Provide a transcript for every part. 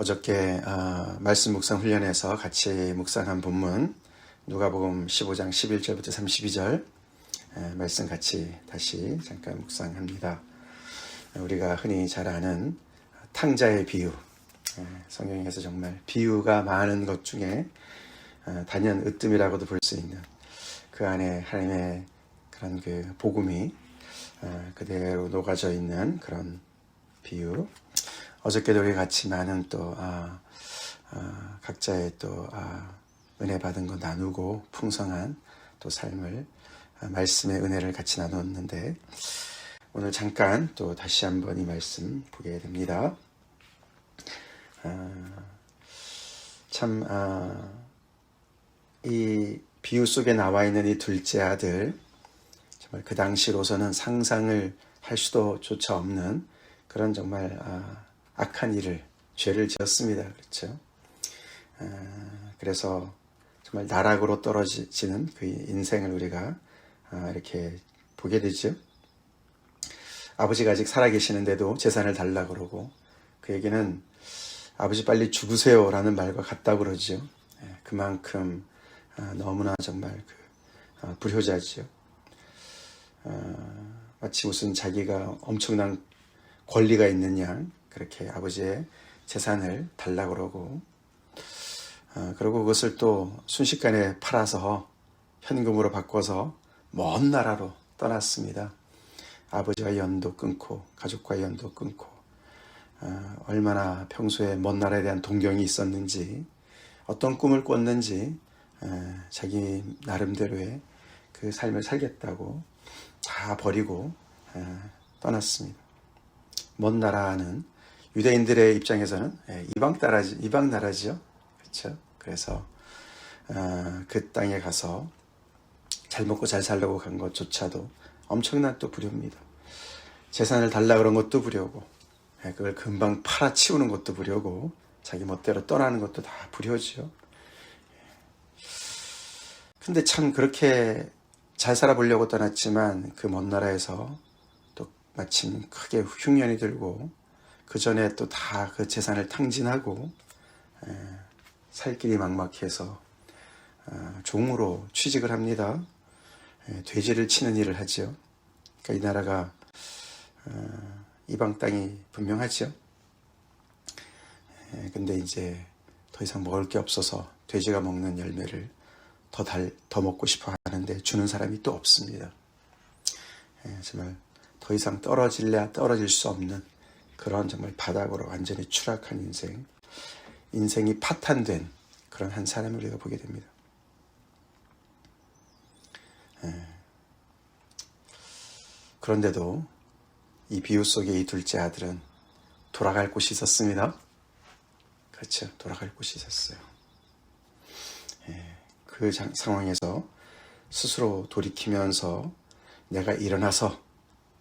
어저께 말씀 묵상 훈련에서 같이 묵상한 본문 누가복음 15장 11절부터 32절 말씀 같이 다시 잠깐 묵상합니다. 우리가 흔히 잘 아는 탕자의 비유, 성경에서 정말 비유가 많은 것 중에 단연 으뜸이라고도 볼 수 있는 그 안에 하나님의 그런 그 복음이 그대로 녹아져 있는 그런 비유. 어저께도 우리 같이 많은 또 각자의 또 은혜 받은 거 나누고 풍성한 또 삶을 말씀의 은혜를 같이 나눴는데, 오늘 잠깐 또 다시 한번 이 말씀 보게 됩니다. 이 비유 속에 나와 있는 이 둘째 아들, 정말 그 당시로서는 상상을 할 수도 조차 없는 그런 정말 악한 일을, 죄를 지었습니다. 그렇죠? 그래서 정말 나락으로 떨어지는 그 인생을 우리가 이렇게 보게 되죠. 아버지가 아직 살아계시는데도 재산을 달라고 그러고, 그에게는 아버지 빨리 죽으세요 라는 말과 같다고 그러죠. 그만큼 너무나 정말 불효자죠. 마치 무슨 자기가 엄청난 권리가 있는 양 그렇게 아버지의 재산을 달라고 그러고, 그리고 그것을 또 순식간에 팔아서 현금으로 바꿔서 먼 나라로 떠났습니다. 아버지와 연도 끊고 가족과 연도 끊고, 얼마나 평소에 먼 나라에 대한 동경이 있었는지, 어떤 꿈을 꿨는지 자기 나름대로의 그 삶을 살겠다고 다 버리고 떠났습니다. 먼 나라는 유대인들의 입장에서는 이방 나라지요. 그렇죠? 그래서 그 땅에 가서 잘 먹고 잘 살려고 간 것조차도 엄청난 또 불효입니다. 재산을 달라 그런 것도 불효고, 그걸 금방 팔아치우는 것도 불효고, 자기 멋대로 떠나는 것도 다 불효죠. 근데 참 그렇게 잘 살아보려고 떠났지만 그 먼 나라에서 또 마침 크게 흉년이 들고, 그 전에 또 다 그 재산을 탕진하고 살 길이 막막해서 종으로 취직을 합니다. 돼지를 치는 일을 하죠. 그러니까 이 나라가 이방 땅이 분명하죠. 근데 이제 더 이상 먹을 게 없어서 돼지가 먹는 열매를 더 먹고 싶어 하는데 주는 사람이 또 없습니다. 정말 더 이상 떨어질 수 없는 그런 정말 바닥으로 완전히 추락한 인생이 파탄된 그런 한 사람을 우리가 보게 됩니다. 그런데도 이 비유 속의 이 둘째 아들은 돌아갈 곳이 있었습니다. 그렇죠. 돌아갈 곳이 있었어요. 그 상황에서 스스로 돌이키면서 내가 일어나서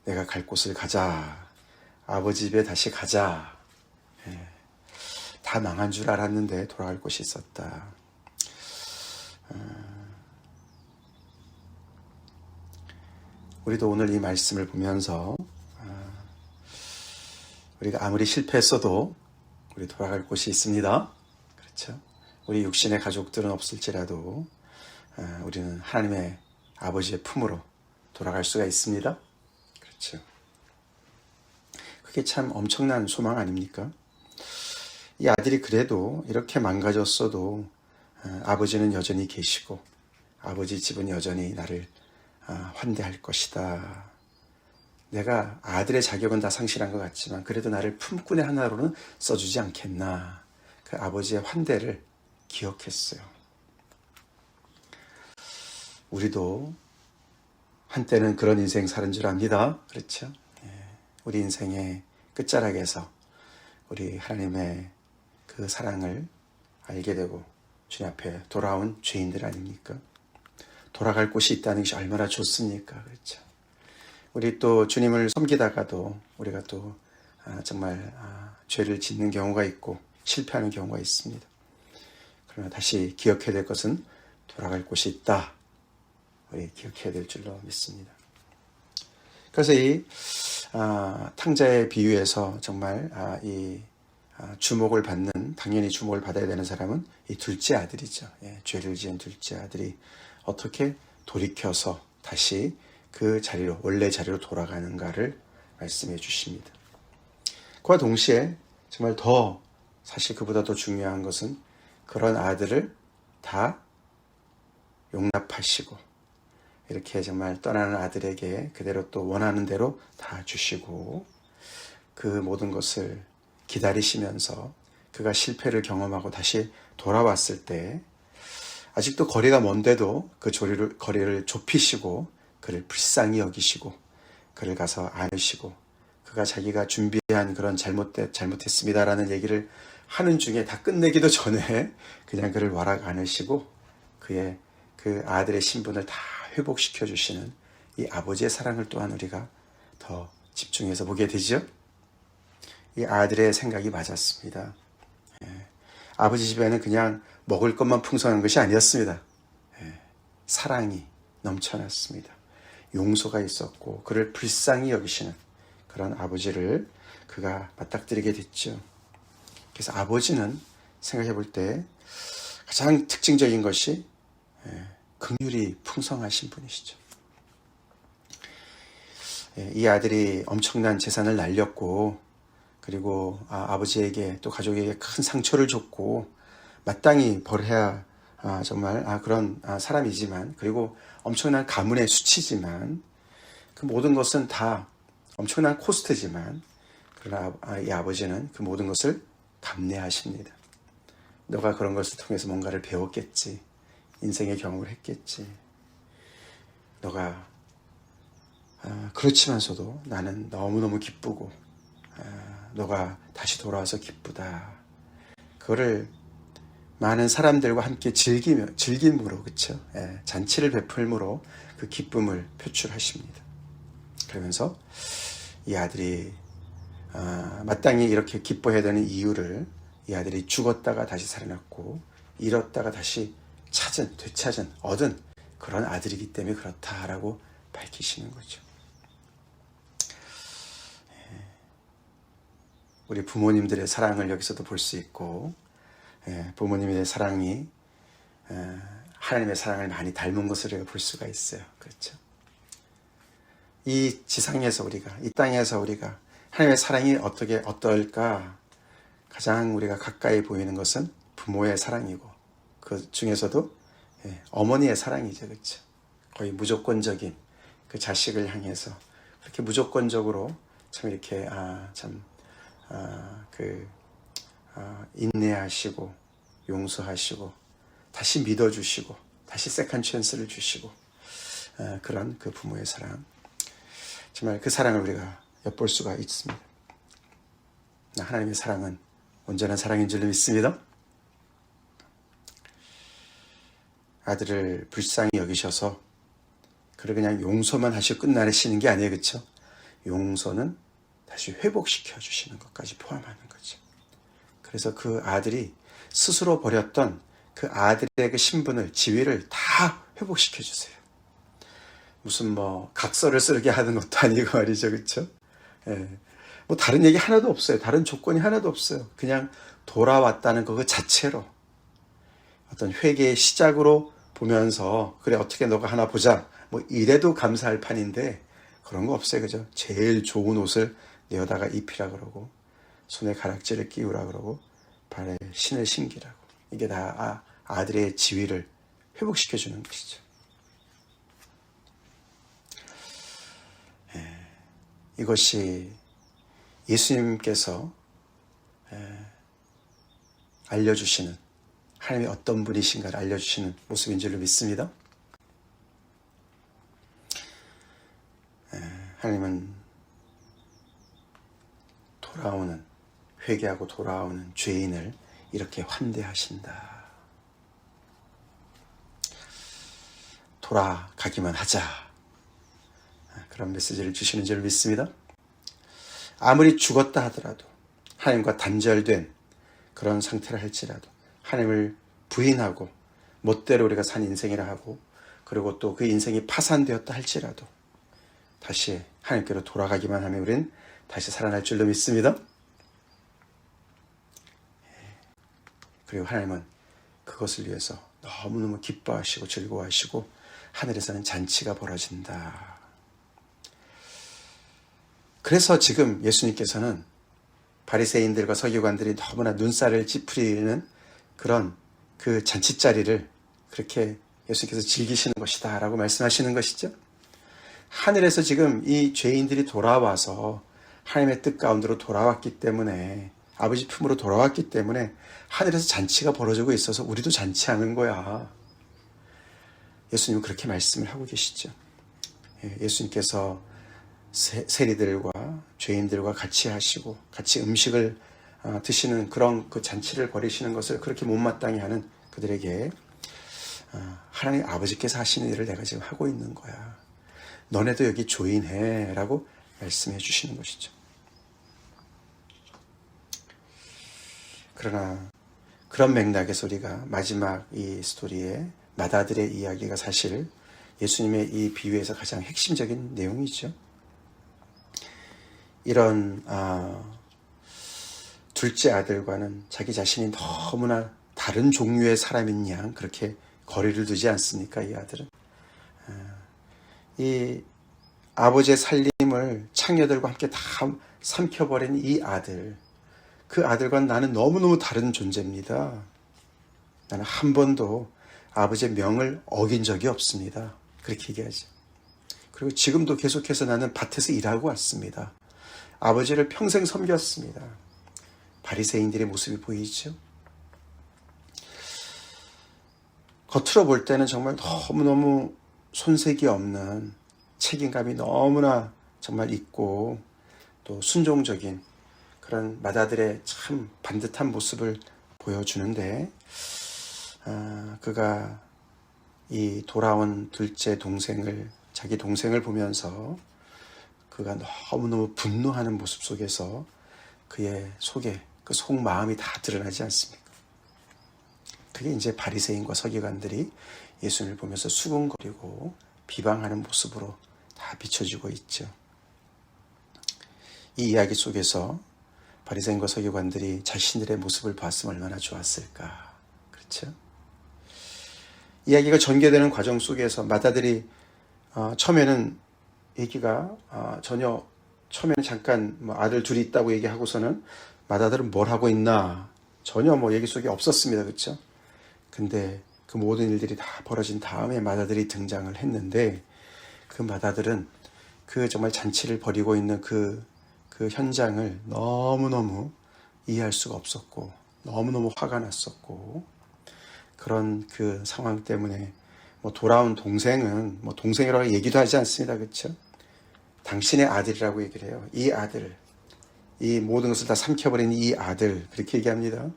내가 갈 곳을 가자. 아버지 집에 다시 가자. 다 망한 줄 알았는데 돌아갈 곳이 있었다. 우리도 오늘 이 말씀을 보면서 우리가 아무리 실패했어도 우리 돌아갈 곳이 있습니다. 그렇죠? 우리 육신의 가족들은 없을지라도 우리는 하나님의 아버지의 품으로 돌아갈 수가 있습니다. 그렇죠? 그게 참 엄청난 소망 아닙니까? 이 아들이 그래도 이렇게 망가졌어도 아버지는 여전히 계시고, 아버지 집은 여전히 나를 환대할 것이다. 내가 아들의 자격은 다 상실한 것 같지만 그래도 나를 품꾼의 하나로는 써주지 않겠나. 그 아버지의 환대를 기억했어요. 우리도 한때는 그런 인생 사는 줄 압니다. 그렇죠? 우리 인생의 끝자락에서 우리 하나님의 그 사랑을 알게 되고 주님 앞에 돌아온 죄인들 아닙니까? 돌아갈 곳이 있다는 것이 얼마나 좋습니까? 그렇죠? 우리 또 주님을 섬기다가도 우리가 또 정말 죄를 짓는 경우가 있고 실패하는 경우가 있습니다. 그러나 다시 기억해야 될 것은 돌아갈 곳이 있다. 우리 기억해야 될 줄로 믿습니다. 그래서 이 탕자의 비유에서 정말 이 주목을 받는, 당연히 주목을 받아야 되는 사람은 이 둘째 아들이죠. 죄를 지은 둘째 아들이 어떻게 돌이켜서 다시 그 자리로, 원래 자리로 돌아가는가를 말씀해 주십니다. 그와 동시에 정말 더, 사실 그보다 더 중요한 것은 그런 아들을 다 용납하시고 이렇게 정말 떠나는 아들에게 그대로 또 원하는 대로 다 주시고 그 모든 것을 기다리시면서 그가 실패를 경험하고 다시 돌아왔을 때 아직도 거리가 먼데도 그 거리를 좁히시고 그를 불쌍히 여기시고 그를 가서 안으시고 그가 자기가 준비한 그런 잘못했습니다라는 얘기를 하는 중에 다 끝내기도 전에 그냥 그를 와락 안으시고 그의 그 아들의 신분을 다 회복시켜 주시는 이 아버지의 사랑을 또한 우리가 더 집중해서 보게 되죠. 이 아들의 생각이 맞았습니다. 아버지 집에는 그냥 먹을 것만 풍성한 것이 아니었습니다. 사랑이 넘쳐났습니다. 용서가 있었고 그를 불쌍히 여기시는 그런 아버지를 그가 맞닥뜨리게 됐죠. 그래서 아버지는 생각해 볼 때 가장 특징적인 것이 긍휼이 풍성하신 분이시죠. 이 아들이 엄청난 재산을 날렸고 그리고 아버지에게 또 가족에게 큰 상처를 줬고 마땅히 벌해야 정말 그런 사람이지만 그리고 엄청난 가문의 수치지만 그 모든 것은 다 엄청난 코스트지만 그러나 이 아버지는 그 모든 것을 감내하십니다. 너가 그런 것을 통해서 뭔가를 배웠겠지. 인생의 경험을 했겠지. 너가 그렇지만서도 나는 너무너무 기쁘고 너가 다시 돌아와서 기쁘다. 그거를 많은 사람들과 함께 즐김으로 그렇죠? 잔치를 베풀므로 그 기쁨을 표출하십니다. 그러면서 이 아들이 마땅히 이렇게 기뻐해야 되는 이유를 이 아들이 죽었다가 다시 살아났고 잃었다가 다시 되찾은, 얻은 그런 아들이기 때문에 그렇다라고 밝히시는 거죠. 우리 부모님들의 사랑을 여기서도 볼 수 있고 부모님의 사랑이 하나님의 사랑을 많이 닮은 것을 우리가 볼 수가 있어요. 그렇죠? 이 지상에서 우리가, 이 땅에서 우리가 하나님의 사랑이 어떨까? 가장 우리가 가까이 보이는 것은 부모의 사랑이고 그 중에서도 어머니의 사랑이죠. 그렇죠? 거의 무조건적인 그 자식을 향해서 그렇게 무조건적으로 참 이렇게 인내하시고 용서하시고 다시 믿어주시고 다시 세컨 찬스를 주시고 그런 그 부모의 사랑, 정말 그 사랑을 우리가 엿볼 수가 있습니다. 하나님의 사랑은 온전한 사랑인 줄로 믿습니다. 아들을 불쌍히 여기셔서 그를 그냥 용서만 하시고 끝나시는 게 아니에요. 그렇죠? 용서는 다시 회복시켜 주시는 것까지 포함하는 거죠. 그래서 그 아들이 스스로 버렸던 그 아들의 그 신분을, 지위를 다 회복시켜 주세요. 무슨 각서를 쓰게 하는 것도 아니고 말이죠. 그렇죠? 다른 얘기 하나도 없어요. 다른 조건이 하나도 없어요. 그냥 돌아왔다는 그 자체로 어떤 회개의 시작으로 보면서 그래 어떻게 너가 하나 보자 이래도 감사할 판인데 그런 거 없어요. 그죠? 제일 좋은 옷을 내어다가 입히라 그러고 손에 가락지를 끼우라 그러고 발에 신을 신기라고. 이게 다 아들의 지위를 회복시켜 주는 것이죠. 이것이 예수님께서 알려주시는 하나님이 어떤 분이신가를 알려주시는 모습인 줄로 믿습니다. 하나님은 회개하고 돌아오는 죄인을 이렇게 환대하신다. 돌아가기만 하자. 그런 메시지를 주시는 줄 믿습니다. 아무리 죽었다 하더라도 하나님과 단절된 그런 상태를 할지라도 하나님을 부인하고 멋대로 우리가 산 인생이라 하고 그리고 또 그 인생이 파산되었다 할지라도 다시 하나님께로 돌아가기만 하면 우리는 다시 살아날 줄로 믿습니다. 그리고 하나님은 그것을 위해서 너무너무 기뻐하시고 즐거워하시고 하늘에서는 잔치가 벌어진다. 그래서 지금 예수님께서는 바리새인들과 서기관들이 너무나 눈살을 찌푸리는 그런 그 잔치자리를 그렇게 예수님께서 즐기시는 것이다 라고 말씀하시는 것이죠. 하늘에서 지금 이 죄인들이 돌아와서 하나님의 뜻 가운데로 돌아왔기 때문에, 아버지 품으로 돌아왔기 때문에 하늘에서 잔치가 벌어지고 있어서 우리도 잔치하는 거야. 예수님은 그렇게 말씀을 하고 계시죠. 예수님께서 세리들과 죄인들과 같이 하시고 같이 음식을 드시는 그런 그 잔치를 벌이시는 것을 그렇게 못마땅해 하는 그들에게 하나님 아버지께서 하시는 일을 내가 지금 하고 있는 거야. 너네도 여기 조인해 라고 말씀해 주시는 것이죠. 그러나 그런 맥락에서 우리가 마지막 이 스토리의 맏아들의 이야기가 사실 예수님의 이 비유에서 가장 핵심적인 내용이죠. 이런 둘째 아들과는 자기 자신이 너무나 다른 종류의 사람인 양 그렇게 거리를 두지 않습니까? 이 아들은 이 아버지의 살림을 창녀들과 함께 다 삼켜버린 이 아들, 그 아들과는 나는 너무너무 다른 존재입니다. 나는 한 번도 아버지의 명을 어긴 적이 없습니다. 그렇게 얘기하죠. 그리고 지금도 계속해서 나는 밭에서 일하고 왔습니다. 아버지를 평생 섬겼습니다. 바리새인들의 모습이 보이죠. 겉으로 볼 때는 정말 너무너무 손색이 없는, 책임감이 너무나 정말 있고 또 순종적인 그런 맏아들의 참 반듯한 모습을 보여주는데, 그가 이 돌아온 둘째 동생을, 자기 동생을 보면서 그가 너무너무 분노하는 모습 속에서 그의 속에 그 속마음이 다 드러나지 않습니까? 그게 이제 바리새인과 서기관들이 예수님을 보면서 수군거리고 비방하는 모습으로 다 비춰지고 있죠. 이 이야기 속에서 바리새인과 서기관들이 자신들의 모습을 봤으면 얼마나 좋았을까. 그렇죠? 이야기가 전개되는 과정 속에서 맏아들이 처음에는 얘기가 전혀, 처음에는 잠깐 아들 둘이 있다고 얘기하고서는 맏아들은 뭘 하고 있나 전혀 얘기 속에 없었습니다. 그렇죠? 근데 그 모든 일들이 다 벌어진 다음에 맏아들이 등장을 했는데, 그 맏아들은 그 정말 잔치를 벌이고 있는 그 현장을 너무너무 이해할 수가 없었고 너무너무 화가 났었고, 그런 그 상황 때문에 돌아온 동생은 동생이라고 얘기도 하지 않습니다. 그렇죠? 당신의 아들이라고 얘기를 해요. 이 아들, 이 모든 것을 다 삼켜버린 이 아들, 그렇게 얘기합니다.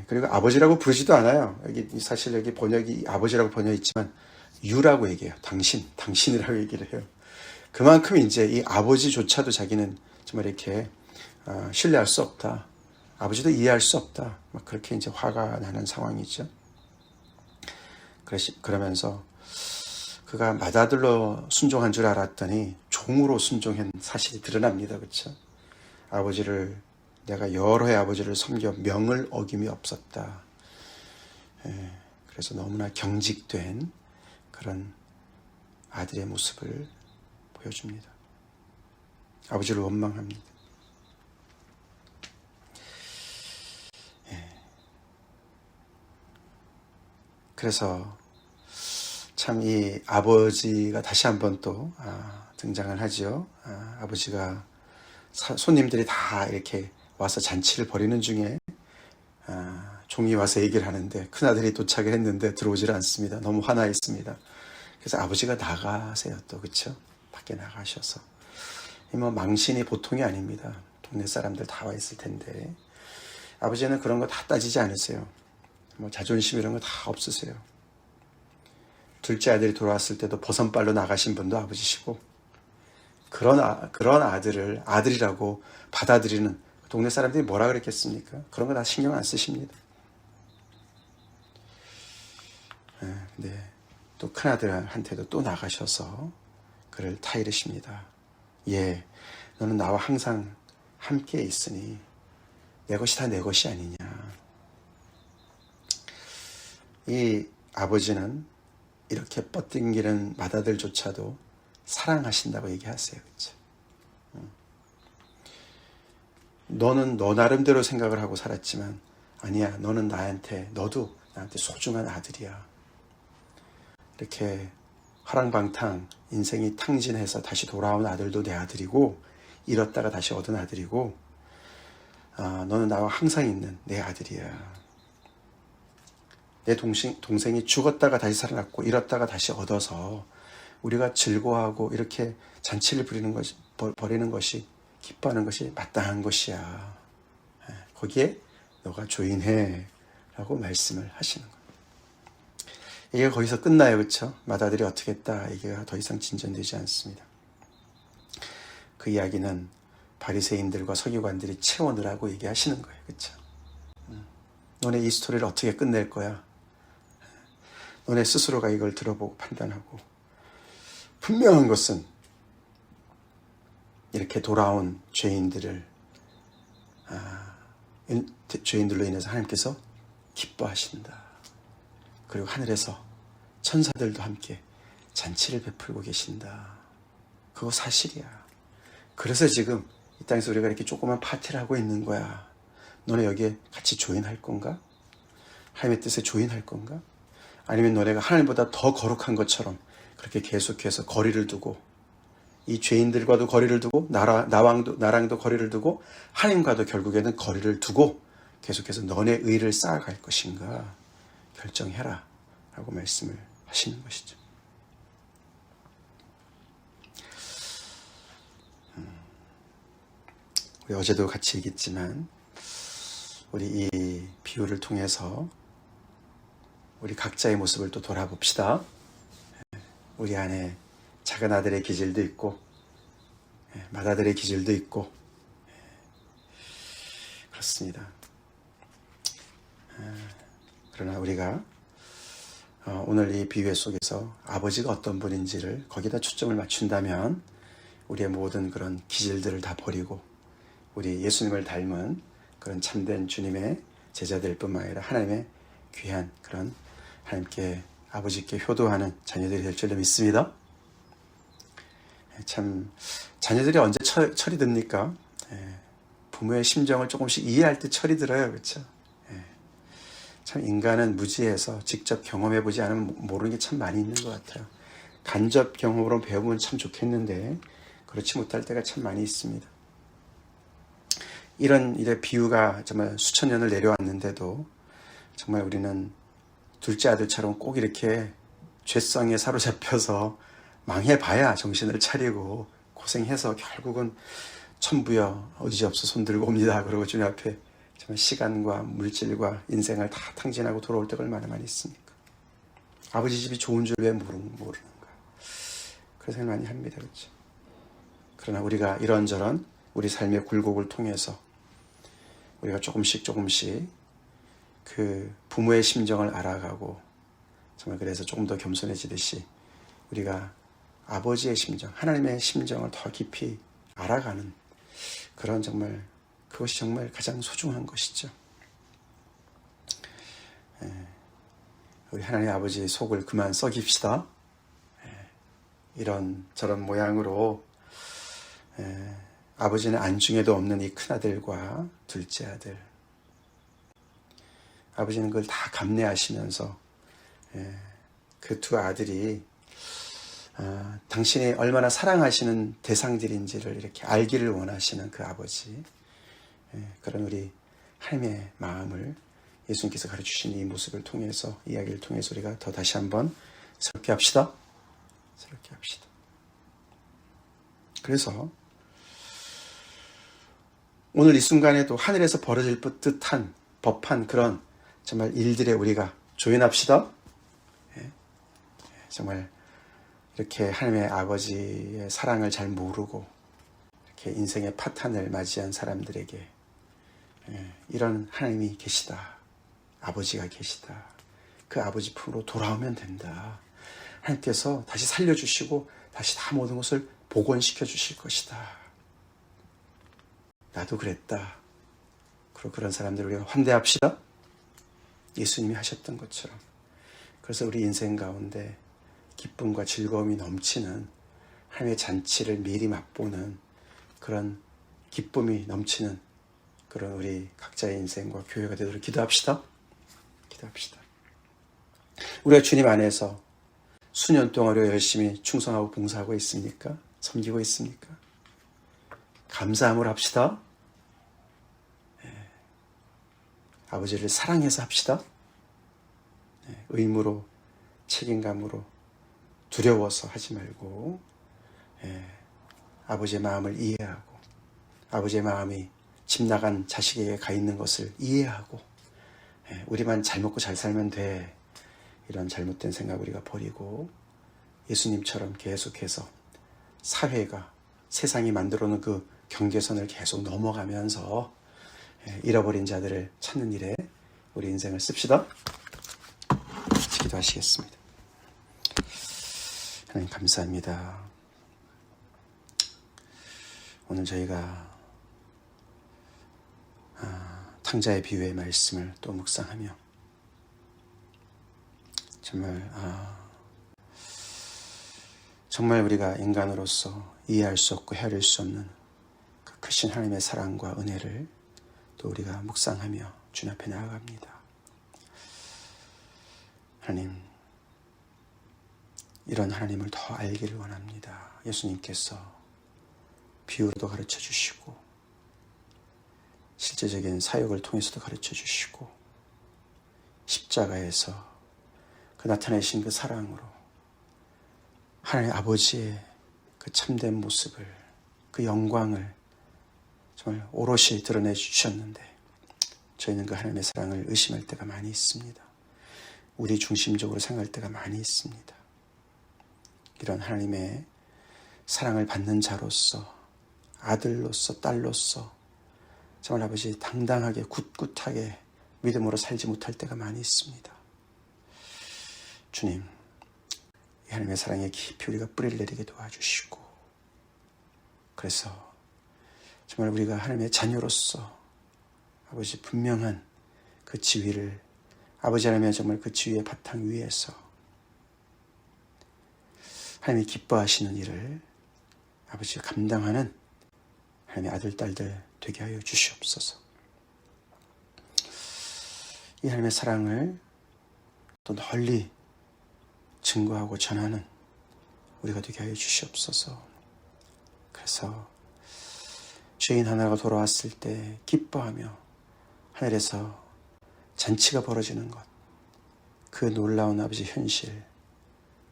그리고 아버지라고 부르지도 않아요. 사실 여기 번역이 아버지라고 번역이 있지만 유라고 얘기해요. 당신이라고 얘기를 해요. 그만큼 이제 이 아버지조차도 자기는 정말 이렇게 신뢰할 수 없다. 아버지도 이해할 수 없다. 그렇게 이제 화가 나는 상황이죠. 그러면서 그가 맏아들로 순종한 줄 알았더니 종으로 순종한 사실이 드러납니다. 그렇죠? 내가 여러 해 아버지를 섬겨 명을 어김이 없었다. 그래서 너무나 경직된 그런 아들의 모습을 보여줍니다. 아버지를 원망합니다. 그래서 참 이 아버지가 다시 한번 또 등장을 하죠. 아버지가 손님들이 다 이렇게 와서 잔치를 벌이는 중에 종이 와서 얘기를 하는데 큰아들이 도착을 했는데 들어오질 않습니다. 너무 화나 있습니다. 그래서 아버지가 나가세요. 또 그렇죠? 밖에 나가셔서 망신이 보통이 아닙니다. 동네 사람들 다 와 있을 텐데 아버지는 그런 거 다 따지지 않으세요. 자존심 이런 거 다 없으세요. 둘째 아들이 돌아왔을 때도 버선발로 나가신 분도 아버지시고, 그런 아들을 아들이라고 받아들이는 동네 사람들이 뭐라 그랬겠습니까? 그런 거 다 신경 안 쓰십니다. 근데 또 큰아들한테도 또 나가셔서 그를 타이르십니다. 너는 나와 항상 함께 있으니 내 것이 다 내 것이 아니냐. 이 아버지는 이렇게 뻗ting기는 맏아들조차도 사랑하신다고 얘기하세요. 그렇죠? 너는 너 나름대로 생각을 하고 살았지만 아니야, 너는 너도 나한테 소중한 아들이야. 이렇게 화랑방탕 인생이 탕진해서 다시 돌아온 아들도 내 아들이고, 잃었다가 다시 얻은 아들이고, 너는 나와 항상 있는 내 아들이야. 내 동생이 죽었다가 다시 살아났고 잃었다가 다시 얻어서 우리가 즐거워하고 이렇게 잔치를 벌이는 것이, 기뻐하는 것이 마땅한 것이야. 거기에 너가 조인해 라고 말씀을 하시는 거예요. 이게 거기서 끝나요. 그렇죠? 맏아들이 어떻게 했다, 얘기가 더 이상 진전되지 않습니다. 그 이야기는 바리새인들과 서기관들이 채워넣으라고 얘기하시는 거예요. 그렇죠? 너네 이 스토리를 어떻게 끝낼 거야? 너네 스스로가 이걸 들어보고 판단하고, 분명한 것은 이렇게 돌아온 죄인들로 인해서 하나님께서 기뻐하신다. 그리고 하늘에서 천사들도 함께 잔치를 베풀고 계신다. 그거 사실이야. 그래서 지금 이 땅에서 우리가 이렇게 조그만 파티를 하고 있는 거야. 너네 여기에 같이 조인할 건가? 하나님의 뜻에 조인할 건가? 아니면 너네가 하나님보다 더 거룩한 것처럼 그렇게 계속해서 거리를 두고, 이 죄인들과도 거리를 두고, 나랑도 거리를 두고, 하나님과도 결국에는 거리를 두고 계속해서 너네 의를 쌓아갈 것인가 결정해라 라고 말씀을 하시는 것이죠. 우리 어제도 같이 얘기했지만, 우리 이 비유를 통해서 우리 각자의 모습을 또 돌아봅시다. 우리 안에 작은 아들의 기질도 있고, 맏아들의 기질도 있고, 그렇습니다. 그러나 우리가 오늘 이 비유 속에서 아버지가 어떤 분인지를 거기다 초점을 맞춘다면, 우리의 모든 그런 기질들을 다 버리고 우리 예수님을 닮은 그런 참된 주님의 제자들 뿐만 아니라 하나님의 귀한 그런 하나님께, 아버지께 효도하는 자녀들이 될 줄로 믿습니다. 참, 자녀들이 언제 철이 듭니까? 부모의 심정을 조금씩 이해할 때 철이 들어요. 그렇죠? 참, 인간은 무지해서 직접 경험해보지 않으면 모르는 게 참 많이 있는 것 같아요. 간접 경험으로 배우면 참 좋겠는데 그렇지 못할 때가 참 많이 있습니다. 이런 비유가 정말 수천 년을 내려왔는데도 정말 우리는 둘째 아들처럼 꼭 이렇게 죄성에 사로잡혀서 망해봐야 정신을 차리고 고생해서 결국은 천부여 어지없어 손들고 옵니다. 그러고 주님 앞에 정말 시간과 물질과 인생을 다 탕진하고 돌아올 때가 얼마나 많이 있습니까? 아버지 집이 좋은 줄 왜 모르는가? 그런 생각 많이 합니다. 그렇죠? 그러나 우리가 이런저런 우리 삶의 굴곡을 통해서 우리가 조금씩 그 부모의 심정을 알아가고, 정말 그래서 조금 더 겸손해지듯이 우리가 아버지의 심정, 하나님의 심정을 더 깊이 알아가는 그런, 정말 그것이 정말 가장 소중한 것이죠. 우리 하나님 아버지의 속을 그만 썩입시다. 이런 저런 모양으로 아버지는 안중에도 없는 이 큰아들과 둘째 아들, 아버지는 그걸 다 감내하시면서 그 두 아들이 당신이 얼마나 사랑하시는 대상들인지를 이렇게 알기를 원하시는 그 아버지, 그런 우리 하나님의 마음을 예수님께서 가르치신 이 모습을 통해서, 이야기를 통해서 우리가 더 다시 한번 새롭게 합시다. 새롭게 합시다. 그래서 오늘 이 순간에도 하늘에서 벌어질 듯한 법한 그런 정말 일들에 우리가 조인합시다. 정말 이렇게 하나님의 아버지의 사랑을 잘 모르고 이렇게 인생의 파탄을 맞이한 사람들에게 이런 하나님이 계시다. 아버지가 계시다. 그 아버지 품으로 돌아오면 된다. 하나님께서 다시 살려주시고 다시 다 모든 것을 복원시켜 주실 것이다. 나도 그랬다. 그리고 그런 사람들을 우리가 환대합시다. 예수님이 하셨던 것처럼 그래서 우리 인생 가운데 기쁨과 즐거움이 넘치는 하나님의 잔치를 미리 맛보는 그런 기쁨이 넘치는 그런 우리 각자의 인생과 교회가 되도록 기도합시다. 기도합시다. 우리가 주님 안에서 수년 동안 우리가 열심히 충성하고 봉사하고 있습니까? 섬기고 있습니까? 감사함으로 합시다. 아버지를 사랑해서 합시다. 의무로, 책임감으로, 두려워서 하지 말고 아버지의 마음을 이해하고 아버지의 마음이 집 나간 자식에게 가 있는 것을 이해하고 우리만 잘 먹고 잘 살면 돼. 이런 잘못된 생각 우리가 버리고 예수님처럼 계속해서 사회가 세상이 만들어 놓은 그 경계선을 계속 넘어가면서 잃어버린 자들을 찾는 일에 우리 인생을 씁시다. 기도하시겠습니다. 하나님 감사합니다. 오늘 저희가 탕자의 비유의 말씀을 또 묵상하며 정말 우리가 인간으로서 이해할 수 없고 헤아릴 수 없는 그 크신 하나님의 사랑과 은혜를 또 우리가 묵상하며 주님 앞에 나아갑니다. 하나님, 이런 하나님을 더 알기를 원합니다. 예수님께서 비유로도 가르쳐 주시고 실제적인 사역을 통해서도 가르쳐 주시고 십자가에서 그 나타내신 그 사랑으로 하나님 아버지의 그 참된 모습을, 그 영광을 정말 오롯이 드러내 주셨는데 저희는 그 하나님의 사랑을 의심할 때가 많이 있습니다. 우리 중심적으로 생각할 때가 많이 있습니다. 이런 하나님의 사랑을 받는 자로서, 아들로서, 딸로서 정말 아버지 당당하게 굳굳하게 믿음으로 살지 못할 때가 많이 있습니다. 주님, 이 하나님의 사랑에 깊이 우리가 뿌리를 내리게 도와주시고 그래서 정말 우리가 하나님의 자녀로서 아버지 분명한 그 지위를 아버지 하나님의 정말 그 지위의 바탕 위에서 하나님이 기뻐하시는 일을 아버지 감당하는 하나님의 아들, 딸들 되게 하여 주시옵소서. 이 하나님의 사랑을 또 널리 증거하고 전하는 우리가 되게 하여 주시옵소서. 그래서 죄인 하나가 돌아왔을 때 기뻐하며 하늘에서 잔치가 벌어지는 것, 그 놀라운 아버지 현실,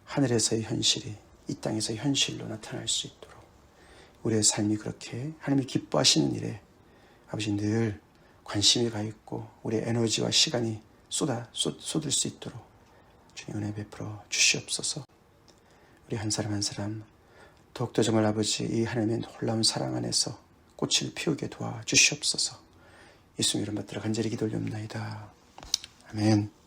하늘에서의 현실이 이 땅에서의 현실로 나타날 수 있도록 우리의 삶이 그렇게 하나님이 기뻐하시는 일에 아버지 늘 관심이 가 있고 우리의 에너지와 시간이 쏟을 수 있도록 주님 은혜 베풀어 주시옵소서. 우리 한 사람 한 사람 더욱더 정말 아버지 이 하나님의 놀라운 사랑 안에서 꽃을 피우게 도와주시옵소서. 예수님 이름 받들어 간절히 기도 올리옵나이다. 아멘.